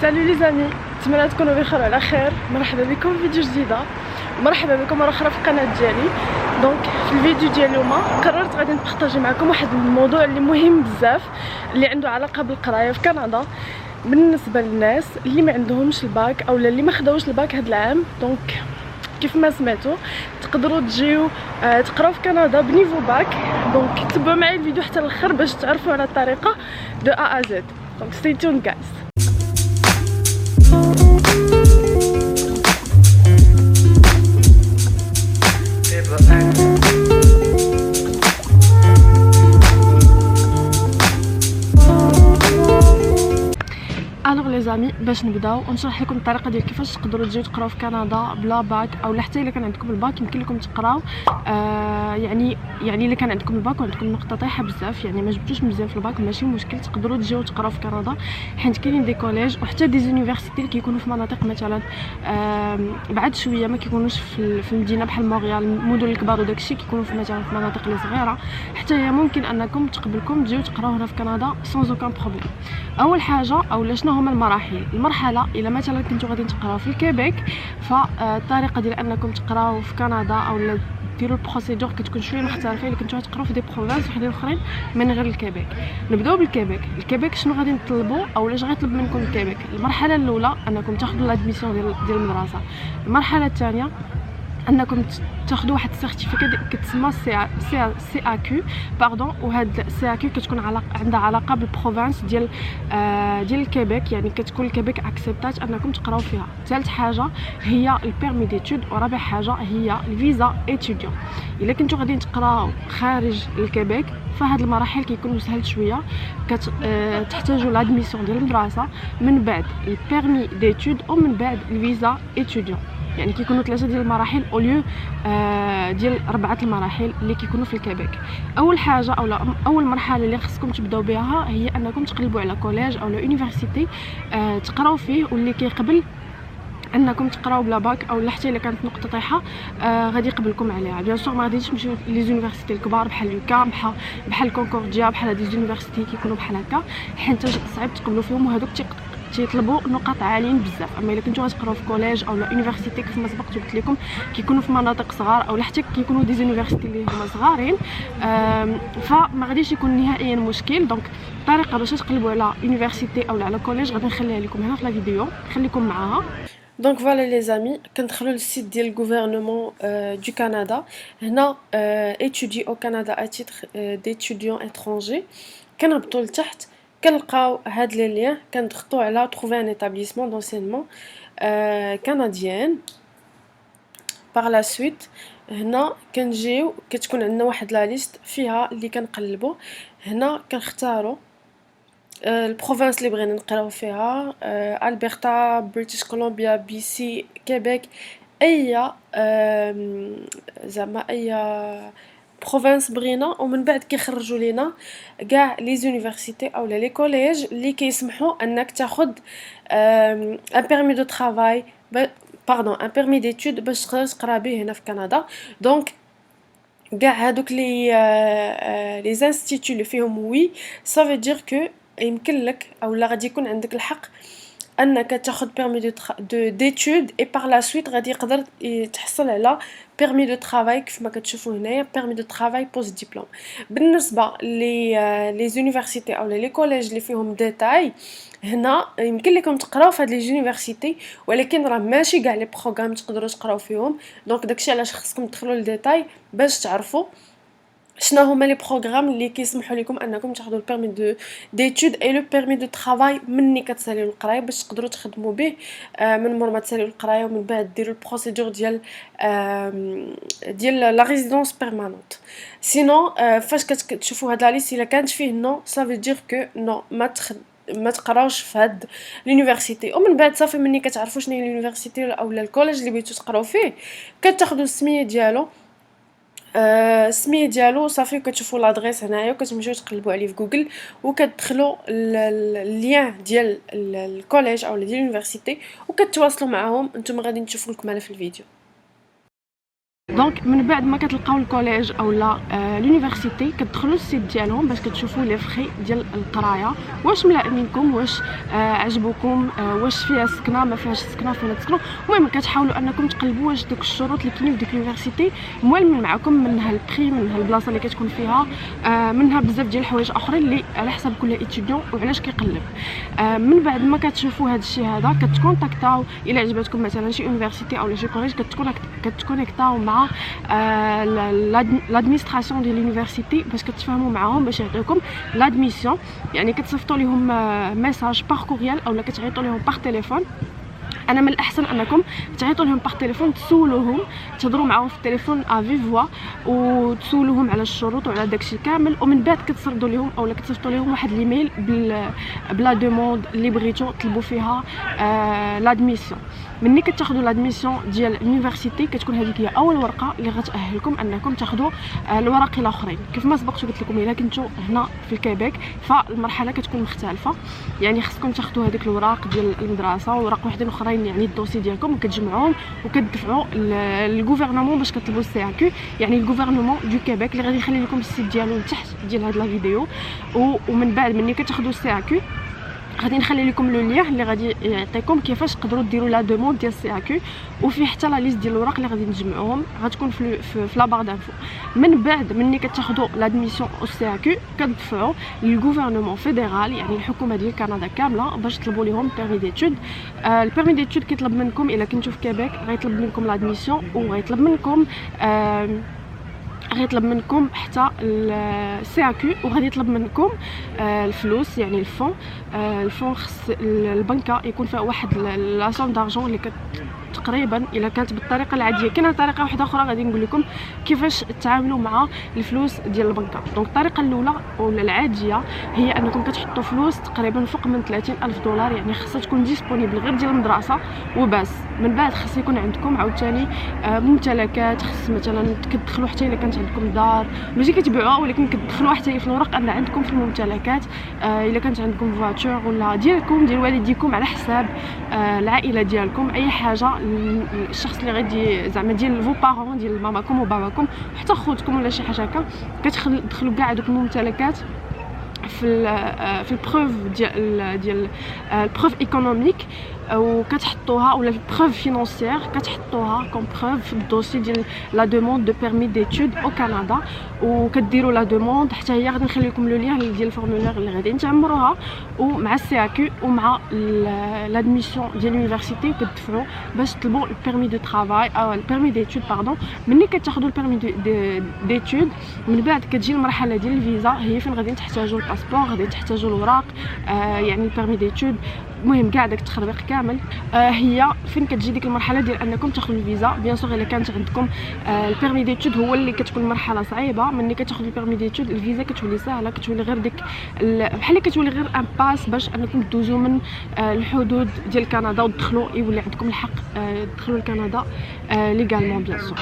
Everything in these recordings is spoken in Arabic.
سالو لي زامي، نتمنى تكونوا بخير وعلى خير. مرحبا بكم في فيديو جديده، ومرحبا بكم مره اخرى في القناه ديالي. دونك في الفيديو ديال اليوم قررت غادي نبارطاجي معكم واحد الموضوع اللي مهم بزاف، اللي عنده علاقه بالقرايه في كندا بالنسبه للناس اللي ما عندهمش الباك او اللي ما خداوش الباك هذا العام. دونك كيف ما سمعتوا تقدروا تجيو تقراو في كندا بنيفو باك. دونك تبعوا معايا الفيديو حتى الاخر باش تعرفوا على الطريقه دو ا زد. دونك ستي تون جايز. الوغ لي زامي، باش نبداو ونشرح لكم الطريقه ديال كيفاش تقدروا تجيو تقراو في كندا بلا باك، او حتى الا كان عندكم الباك يمكن لكم تقراو. يعني الا كان عندكم الباك وعندكم نقطه طايحه بزاف، يعني ما جبتوش مزيان في الباك، ماشي مشكل، تقدروا تجيو تقراو في كندا، حيت كاينين دي كوليج وحتى دي زونيفرسيتي اللي كيكونوا في مناطق مثلا بعد شويه، ما كيكونوش في المدينه بحال مونريال، المدن الكبار وداكشي كيكونوا في مثلا في مناطق اللي صغيره. حتى هي ممكن انكم تقبلكم تجيو تقراو هنا في كندا سون اوكان بروبليم. اول حاجه اولا شنو هما المرحله الا مثلا كنتو غادي تقراو في الكيبيك، فالطريقه ديال انكم تقراو في كندا او ديروا البروسيدور كتكون شويه مختلفه الا كنتو غتقراو في دي بروفانس وحدين اخرين من غير الكيبيك. نبداو بالكيبيك. الكيبيك شنو غادي نطلبوا او اش غيطلب منكم الكيبيك؟ المرحله الاولى انكم تاخذوا لادميسيون ديال المدرسه. المرحله الثانيه انكم تاخذوا واحد السيرتيفيكات كتسمى سي ا كيو باردون، وهاد سي ا كيو كتكون عندها علاقه بالبروفانس ديال الكيبيك، يعني كتكون الكيبيك اكسبتات انكم تقراو فيها. ثالث حاجه هي البيرمي ديتود، ورابع حاجه هي الفيزا ايتوديون. الا كنتو غادي تقراو خارج الكيبيك فهاد المراحل كيكونوا سهل شويه، تحتاجوا لادميسيون ديال المدرسه، من بعد البيرمي ديتود، ومن بعد الفيزا ايتوديون. يعني كيكونوا 3 ديال المراحل اوليو ديال 4 المراحل اللي كيكونوا في الكيبيك. اول حاجه اول مرحله اللي خصكم تبداو بها هي انكم تقلبوا على كوليج او يونيفرسيتي تقراو فيه، واللي كيقبل انكم تقراو بلا باك او حتى الا كانت نقطه طايحه غادي يقبلكم عليها. بيان سور ما غاديش تمشيو لي زونيفرسيتي الكبار بحال لوكام بحال كونكورديا بحال هاد لي زونيفرسيتي كيكونوا بحال هكا، حيت صعيب تقبلوا فيهم، وهذوك تيطلبوا نقاط عاليين بزاف. اما الا كنتو غتقراو في كوليج او يونيفرسيتي كيف ما سبقت قلت لكم كيكونوا في مناطق صغار او حتى كيكونوا دي زونيفرسيتي اللي هما صغارين، فما غاديش يكون نهائيا مشكل. دونك الطريقه باش تقلبوا على يونيفرسيتي او على كوليج غادي نخليها لكم هنا في لا فيديو، خليكم معاها. دونك فوالا لي زامي، كندخلوا للسيت ديال الغوفرنمون دو كندا. هنا étudier au Canada à titre d'étudiant étranger. كنهبطوا لتحت كنلقاو هاد لي لين، كنضغطوا على trouver un établissement d'enseignement canadien. par la suite هنا كنجيو كتكون عندنا واحد لا ليست فيها اللي كنقلبوا. هنا كنختاروا البروفانس اللي بغينا نقراو فيها، البرتا، بريتيش كولومبيا، بي سي، كيبيك، اي زعما اي بروفانس بغينا. ومن بعد كيخرجوا لينا كاع لي زونيفرسيتي او لي كوليج اللي كيسمحوا انك تاخذ ان بيرمي دو ترافاي باردون ان بيرمي ديتود باش تقدر تقرا به هنا في كندا. دونك كاع هادوك لي زانستيتو اللي فيهم وي صافي دير كو يمكن لك او لا غادي يكون عندك الحق انك تاخذ بيرمي دو ديتود، اي بار لا سويت غادي يقدر تحصل على بيرمي دو ترافاي كيف ما كتشوفوا هنايا، بيرمي دو ترافاي بوست ديبلوم. بالنسبه لي زونيفرسيتي او لي كوليج اللي فيهم ديتاي، هنا يمكن لكم تقراو في هاد لي زونيفرسيتي، ولكن راه ماشي كاع لي بروغرام تقدروا تقراو فيهم. دونك داكشي علاش خصكم تدخلوا للديتاي باش تعرفوا شنو هما لي بروغرام اللي كيسمحوا لكم انكم تاخذوا البيرمي دو ديتود اي لو بيرمي دو ترافاي مني كتساليو القرايه باش تقدروا تخدموا به من مور ما تساليو القرايه، ومن بعد ديروا البروسيدور ديال لا ريزيدونس بيرمانونت. سينو فاش كتشوفوا هاد لا ليست الا كانت فيه نو صافي دير كو نو ما تقراوش في هاد لونيفرسيتي. ومن بعد صافي مني كتعرفوا شنو هي لونيفرسيتي او الكوليج اللي بغيتو تقراو فيه، كتاخذوا السميه ديالو السميه ديالو صافي، كتشوفوا لادريس هنايا وكتمشيو تقلبوا عليه في جوجل وكتدخلوا اللين ديال الكوليج او ديال اليونيفرسيتي وكتواصلوا معاهم. نتوما غادي نشوفوا لكم انا في الفيديو. دونك من بعد ما كتلقاو الكوليج اولا لونيفرسيتي كتدخلوا السيت ديالهم باش كتشوفوا لي فري ديال القرايه، واش ملائمينكم، واش عجبوكم، واش فيها سكنه ما فيهاش سكنه، فين تسكنوا. المهم كتحاولوا انكم تقلبوا واش دوك الشروط اللي كاينين في ديك لونيفرسيتي موالمين معكم، منها البري، منها البلاصه اللي كتكون فيها، منها بزاف ديال الحوايج اخرين اللي على حسب كل ايتيديون وعلاش كيقلب. من بعد ما كتشوفوا هذا الشيء هذا كتكونتاكتاو الى عجبتكم مثلا شي يونيفرسيتي اولا شي كوليج، كتكونيكتاو مع l'administration de l'université باش كتفاهموا معاهم باش يعطيوكم لادميسيون. يعني كتصيفطوا لهم ميساج بار كوريال اولا كتعيطوا لهم بار تليفون. انا من الاحسن انكم تعيطوا لهم بار تليفون، تسولوهم، تهضروا معاهم في التليفون افي فوا وتسولوهم على الشروط وعلى داكشي كامل، ومن بعد كتصردوا لهم اولا كتصيفطوا لهم واحد الايميل بلا دوموند اللي بغيتو طلبوا فيها لادميسيون. مني كتاخذوا لادميسيون ديال اليونيفرسيتي كتكون هذيك هي اول ورقه اللي غتاهلكم انكم تاخذوا الوراق الاخرين. كيف ما سبقت قلت لكم الا كنتو هنا في الكيبيك فالمرحله كتكون مختلفه، يعني خصكم تاخذوا هذيك الوراق ديال المدرسه ووراق وحدين اخرين، يعني الدوسي ديالكم وكتجمعوهم وكتدفعوا للغوفرنمون باش كتطلبوا السي ا كيو، يعني الغوفرنمون دو كيبيك اللي غادي يخلي لكم السيت ديالو تحت ديال هاد لا فيديو. ومن بعد مني كتاخذوا السي ا كيو غادي نخلي لكم لو لين اللي غادي يعطيكم كيفاش تقدروا ديروا لا دوموند ديال السي ا كيو، وفيه حتى لا ليست ديال الوراق اللي غادي نجمعوهم غتكون في لا بار دانفو. من بعد مني كتاخذوا لادميسيون او سي ا كيو كتدفعوا للغوفرنمون فيدرال، يعني الحكومه ديال كندا كامله، باش تطلبوا لهم بيرمي ديتود. البيرمي ديتود كيطلب منكم الا كنتو في كيبيك غيطلب منكم لادميسيون وغيطلب منكم حتى السي ا كيو، وغادي يطلب منكم الفلوس، يعني الفون خص البنكه يكون فيها واحد لا سوم دارجون اللي تقريبا الا كانت بالطريقه العاديه. كاينه طريقه واحده اخرى غادي نقول لكم كيفاش تتعاملوا مع الفلوس ديال البنكه. دونك الطريقه الاولى ولا العاديه هي انكم كتحطوا فلوس تقريبا فوق من 30,000 دولار، يعني خاصها تكون ديسپونيبل غير ديال المدرسه وبس. من بعد خاص يكون عندكم عاوتاني ممتلكات، خاص مثلا كتدخلوا حتى الا كانت عندكم دار ماشي كتبيعوها ولكن كتدخلوا حتى في الورق ان عندكم في الممتلكات، الا كانت عندكم فواتور ولا ديالكم ديال والديكم على حساب العائله ديالكم، اي حاجه الشخص اللي غادي زعما ديال فو بارون ديال ماماكم وباباكم حتى خوتكم ولا شي حاجه هكا، كتدخلوا كاع دوك الممتلكات في البروف ديال البروف ايكونوميك، وكتحطوها ولا البروف فينانسيير كتحطوها كوم بروف في الدوسي ديال لا دوموند دو بيرمي ديتود او كندا، وكديروا لا دوموند حتى هي غادي نخلي لكم لو لين ديال الفورمولير اللي غادي تعمروها ومع السي ا كيو ومع لادميسيون ديال لونيفرسيتي كتدفعوا باش تطلبوا البيرمي دو ترافاي او البيرمي ديتود باردون. ملي كتاخذوا البيرمي ديتود من بعد كتجي المرحله ديال الفيزا، هي فين غادي تحتاجوا الباسبور، غادي تحتاجوا الوراق، يعني البيرمي ديتود، المهم كاع داك التخربيق كامل. هي فين كتجي ديك المرحله ديال انكم تاخذوا الفيزا. بيان سور الا كانت عندكم البيرمي ديتود هو اللي كتكون مرحله صعيبه، ملي كتاخذوا البيرمي ديتود الفيزا كتولي سهله، كتولي غير ديك بحال كتولي غير ان باس باش انكم دوزوا من الحدود ديال كندا وتدخلوا، يولي عندكم الحق تدخلوا لكندا ليغالمون بيان سور.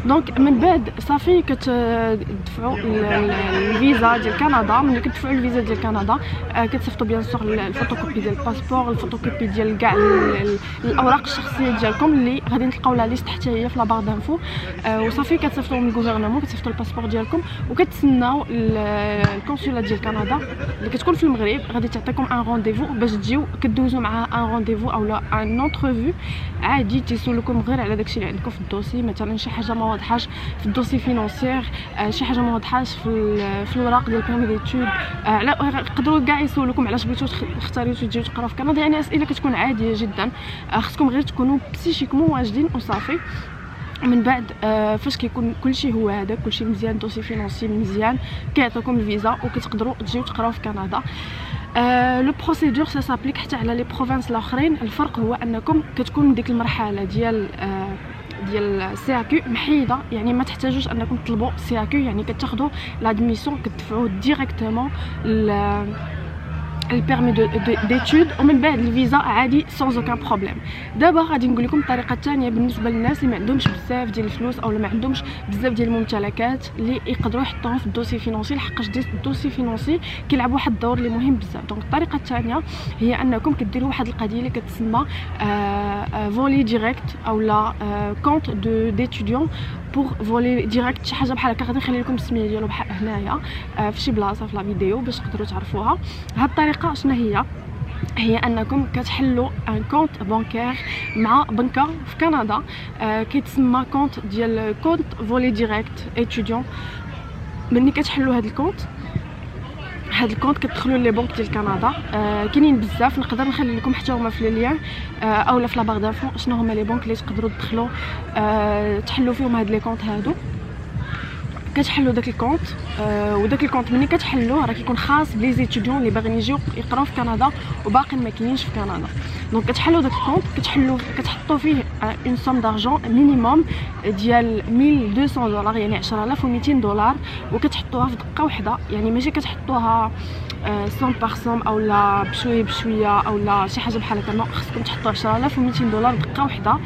دونك من بعد صافي كتدفعوا الفيزا ديال كندا. ملي كتدفعوا الفيزا ديال كندا كتصيفطوا بيان سور الفوتوكوبي ديال الباسبور، الفوتوكوبي ديال كاع الاوراق الشخصيه ديالكم اللي غادي نلقاو لا ليست حتى هي في لا بار دانفو، وصافي كتصيفطوا من الغوفرنمون، كتصيفطوا الباسبور ديالكم وكتسناو الكونسولا ديال كندا اللي كتكون في المغرب غادي تعطيكم ان رونديفو باش تجيو كدوزوا معها ان رونديفو اولا ان اونترفيو عادي، تيسولكم غير على داكشي اللي عندكم في الدوسي، مثلا شي حاجه ما واضحاش في الدوسي فينانسيير، شي حاجه ما واضحاش في الوراق ديال بيرمي ديتود، يقدروا كاع يسولكم علاش بغيتو اختاريتو تجيو تقراو في كندا، يعني اسئله كتكون عاديه جدا. خصكم غير تكونوا بسيشيكمون واجدين وصافي. من بعد فاش كيكون كلشي هو هذا كلشي مزيان، دوسي فينانسي مزيان، كيعطيكم الفيزا وكتقدروا تجيو تقراو في كندا. لو بروسيدور سا سابليك حتى على لي بروفانس الاخرين. الفرق هو انكم كتكون ديك المرحله ديال سي ا كيو محيده، يعني ما تحتاجوش انكم تطلبوا سي ا كيو، يعني كتاخذوا لادميسيون كتدفعوا ديريكتومون البيرمي ديتود ومن بعد الفيزا عادي سونز اوكان بروبليم. دابا غادي نقول لكم الطريقه الثانيه بالنسبه للناس اللي ما عندهمش بزاف ديال الفلوس او ما عندهمش بزاف ديال الممتلكات اللي يقدروا يحطوهم في الدوسي فينانسي، لحقاش الدوسي فينانسي كيلعب واحد الدور اللي مهم بزاف. دونك الطريقه الثانيه هي انكم كديروا واحد القضيه اللي كتسمى فولي ديريكت اولا كونت دو ديتوديون بور فولي ديريكت شي حاجه بحال هكا. غادي نخلي لكم السميه ديالو بحال هنايا في شي بلاصه في لا فيديو باش تقدروا تعرفوها. هاد الطريقه شنو هي انكم كتحلوا ان كونت بانكير مع بنكه في كندا كيتسمى كونت ديال كونت فولي ديريكت اتيديون. ملي كتحلوا هاد الكونت كتدخلوا لي بنك ديال كندا. كاينين بزاف، نقدر نخلي لكم حتى هما في اللين اولا في لا باغ دافو شنو هما لي بنك اللي تقدروا تدخلوا تحلوا فيهم هاد لي كونت هادو. كتحلوا داك الكونت وداك الكونت ملي كتحلوه راه كيكون خاص بلي زيتيديون اللي باغيين يجيو يقراو في كندا وباقي ما كاينينش في كندا. دونك كتحلوا داك الكونت كتحطوا فيه اون سوم دارجون مينيموم ديال 1200 دولار يعني 10200 دولار وكتحطوها في دقه واحده. يعني ماشي كتحطوها سوم بار سوم اولا بشويه بشويه اولا شي حاجه بحال هكا، خصكم تحطوا 10200 دولار دقه واحده.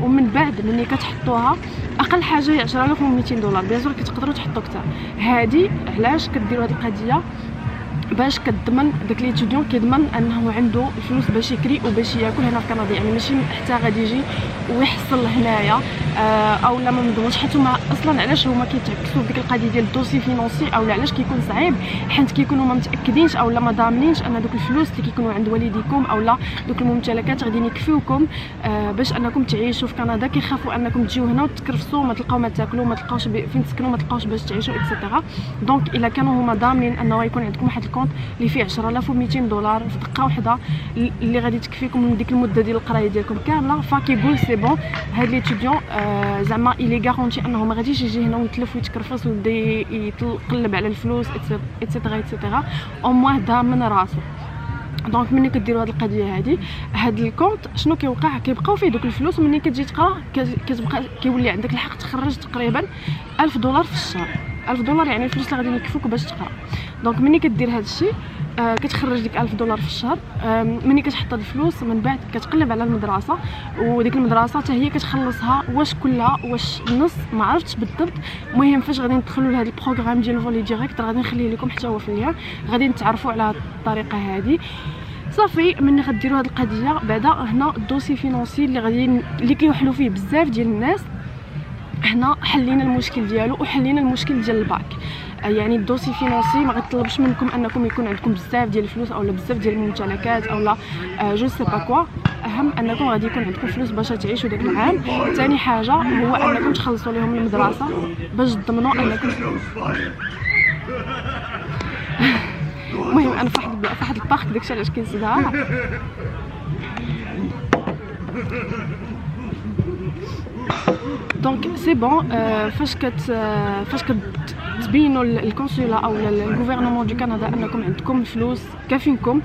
ومن بعد ملي كتحطوها اقل حاجه هي 10200 دولار. بيان سور كتقدروا تحطوا كثر. هادي علاش كديروا هاد القضيه؟ باش كتضمن داك ليتيديون كيضمن انه عنده الفلوس باش يكري وباش ياكل هنا في كندا. يعني ماشي حتى غادي يجي ويحصل هنايا او لا ما مضمونش. حيت هما اصلا علاش هما كيتعكسوا بديك القضيه ديال الدوسي فينونسي او علاش كيكون صعيب؟ حيت كيكونوا ما متاكدينش او لا ما ضامنينش ان دوك الفلوس اللي كيكونوا عند والديكم او لا دوك الممتلكات غاديين يكفيوكم باش انكم تعيشوا في كندا. كيخافوا انكم تجيو هنا وتكرفسوا ما تلقاو ما تاكلوا ما تلقاوش فين تسكنوا ما تلقاوش باش تعيشوا اكسيتيرا. دونك الا كانوا هما ضامنين انه يكون عندكم واحد الكونت اللي فيه 10200 دولار في دقه واحده اللي غادي تكفيكم من ديك المده ديال القرايه ديالكم كامله، فكيقول سي بون هاد ليتيديون زعما إلي غارونتي انه ما غاديش يجي هنا ويتلف ويتكرفس ويبدا يتقلب على الفلوس اكسيتيرا او موان ضامن راسو. دونك ملي كديروا هاد القضيه هاد الكونت شنو كيوقع؟ كيبقاو فيه دوك الفلوس وملي كتجي تقرا كتبقى كيولي عندك الحق تخرج تقريبا 1000 دولار في الشهر. 1000 دولار يعني الفلوس اللي غادي يكفوك باش تقرا. دونك ملي كدير هاد الشيء كتخرج ديك 1000 دولار في الشهر. ملي كتحط هاد الفلوس من بعد كتقلب على المدرسه وديك المدرسه حتى هي كتخلصها واش كلها واش النص ما عرفتش بالضبط. المهم فاش غادي ندخلوا لهاد البروغرام ديال فولي ديريكت غادي نخليه لكم حتى هو في اللين، غادي نتعرفوا على هاد الطريقه هادي صافي. ملي غديروا هاد القضيه بعدا هنا الدوسي فينونسي اللي كيوحلوا فيه بزاف ديال الناس، هنا حلينا المشكل ديالو وحلينا المشكل ديال الباك. يعني الدوسي فينونسي ما غتطلبش منكم انكم يكون عندكم بزاف ديال الفلوس اولا بزاف ديال الممتلكات اولا جو سي با كوا. اهم انكم غادي يكون عندكم فلوس باش تعيشوا داك العام. ثاني حاجه هو انكم تخلصوا لهم المدرسه باش تضمنوا انكم المهم انا فواحد البارك داكشي علاش كنسدها. دونك سي بون فاش كتبينوا الكونسولا او الغوفرنمون دو كندا انكم عندكم الفلوس كافينكم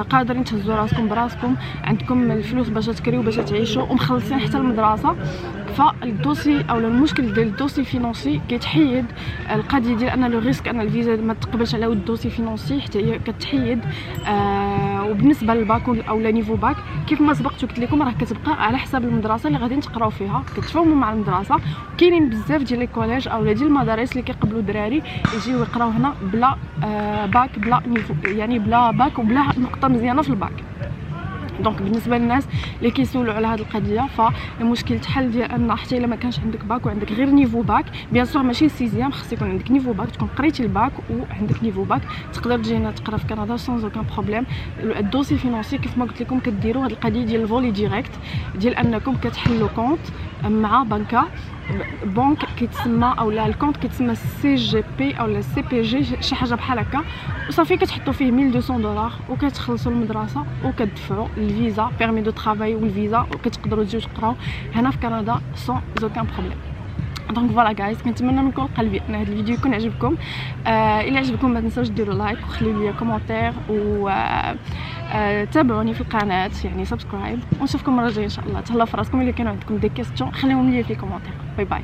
قادرين تهزوا راسكم براسكم، عندكم الفلوس باش تكريو باش تعيشوا ومخلصين حتى المدرسه، فالدوسي او المشكل ديال الدوسي فينونسي كيتحيد. القضيه ديال ان لو ريسك ان الفيزا ما تقبلش على الدوسي فينونسي حتى هي كتحيد. وبالنسبه للباك او لا نيفو باك كيف ما سبقت قلت لكم راه كتبقى على حساب المدرسه اللي غادي تقراو فيها، كتفاهموا مع المدرسه. كاينين بزاف ديال لي كوليج او ديال المدارس اللي كيقبلوا الدراري يجيو يقراو هنا بلا باك بلا نيفو، يعني بلا باك وبلا نقطه مزيانه في الباك. دونك بالنسبه للناس اللي كيسولوا على هذه القضيه فالمشكل تحل ديال ان حتى الا ما كانش عندك باك وعندك غير نيفو باك، بيان سور ماشي سيزيام، خص يكون عندك نيفو باك، تكون قريتي الباك وعندك نيفو باك تقدر تجي هنا تقرا في كندا سون اوكان بروبليم. الدوسي فينونسي كيف ما قلت لكم كديروا هذه القضيه ديال الفولي ديريكت ديال انكم كتحلوا كونت مع بنكه بنك كيتسمى اولا الكونت كيتسمى سي جي بي اولا سي بي جي شي حاجه بحال هكا، وصافي كتحطوا فيه 1200 دولار وكتخلصوا المدرسه وكتدفعوا الفيزا بيرمي دو ترافاي والفيزا وكتقدروا تجيو تقراو هنا في كندا سون اوكان بروبليم. دونك فوالا جايز، كنتمنى من كل قلبي ان هذا الفيديو يكون عجبكم. الا عجبكم ما تنساوش ديروا لايك وخليوا لي كومونتير و تابعوني في القناه يعني سبسكرايب، ونشوفكم المره الجايه ان شاء الله. تهلاو في راسكم. الا كانوا عندكم دي كيستيون خليهم لي في كومونتير. باي باي.